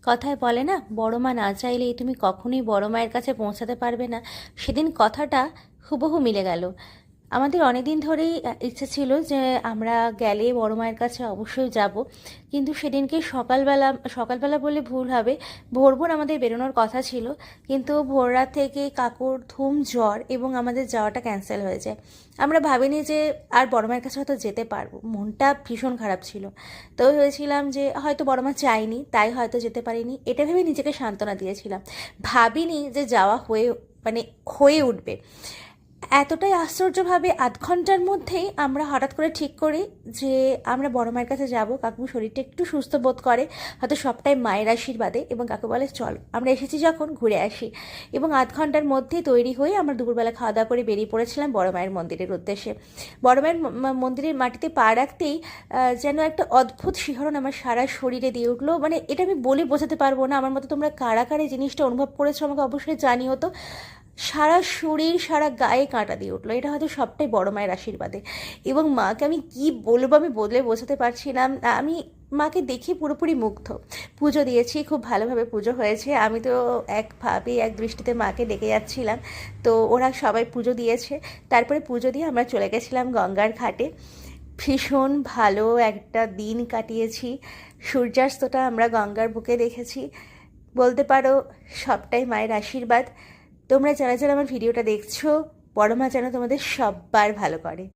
কথায় বলে না, বড় মা না চাইলেই তুমি কখনোই বড় মায়ের কাছে পৌঁছাতে পারবে না। সেদিন কথাটা হুবহু মিলে গেল। আমাদের অনেক দিন ধরেই ইচ্ছে ছিল যে আমরা গেলে বড় মায়ের কাছে অবশ্যই যাব, কিন্তু সেদিনকে সকালবেলা, সকালবেলা বললে ভুল হবে, ভোর ভোর আমাদের বেরোনোর কথা ছিল, কিন্তু ভোর রাত থেকে কাকুর ধুম জ্বর এবং আমাদের যাওয়াটা ক্যান্সেল হয়ে যায়। আমরা ভাবিনি যে আর বড় মায়ের কাছে হয়তো যেতে পারবো, মনটা ভীষণ খারাপ ছিল। তো ভেবেছিলাম যে হয়তো বড় মা চায়নি তাই হয়তো যেতে পারিনি, এটা ভেবে নিজেকে সান্ত্বনা দিয়েছিলাম। ভাবিনি যে যাওয়া মানে হয়ে উঠবে। এতটাই আশ্চর্যভাবে ০.৫ ঘন্টার মধ্যেই আমরা হঠাৎ করে ঠিক করি যে আমরা বড় মায়ের কাছে যাব। কাকু শরীরটা একটু সুস্থ বোধ করে, হয়তো সবটাই মায়ের আশীর্বাদে, এবং কাকু বলে চল আমরা এসেছি যখন ঘুরে আসি। এবং ০.৫ ঘন্টার মধ্যেই তৈরি হয়ে আমরা দুপুরবেলা খাওয়া দাওয়া করে বেরিয়ে পড়েছিলাম বড় মায়ের মন্দিরের উদ্দেশ্যে। বড় মায়ের মন্দিরের মাটিতে পা রাখতেই যেন একটা অদ্ভুত শিহরণ আমার সারা শরীরে দিয়ে উঠলো। মানে এটা আমি বলে বোঝাতে পারবো না। আমার মতো তোমরা কারা কারা এই জিনিসটা অনুভব করেছো আমাকে অবশ্যই জানিও তো। সারা শরীর সারা গায়ে কাঁটা দিয়ে উঠলো, এটা হয়তো সবটাই বড় মায়ের আশীর্বাদে। এবং মাকে আমি কি বলবো, আমি বলে বোঝাতে পারছিলাম না। আমি মাকে দেখে পুরোপুরি মুগ্ধ। পুজো দিয়েছি, খুব ভালোভাবে পুজো হয়েছে। আমি তো একভাবে এক দৃষ্টিতে মাকে ডেকে যাচ্ছিলাম। তো ওরা সবাই পুজো দিয়েছে। তারপরে পুজো দিয়ে আমরা চলে গেছিলাম গঙ্গার ঘাটে। ভীষণ ভালো একটা দিন কাটিয়েছি। সূর্যাস্তটা আমরা গঙ্গার বুকে দেখেছি। বলতে পারো সবটাই মায়ের আশীর্বাদ। তোমরা যারা যারা আমার ভিডিওটা দেখছো, বড় মা যেন তোমাদের সব্বার ভালো করে।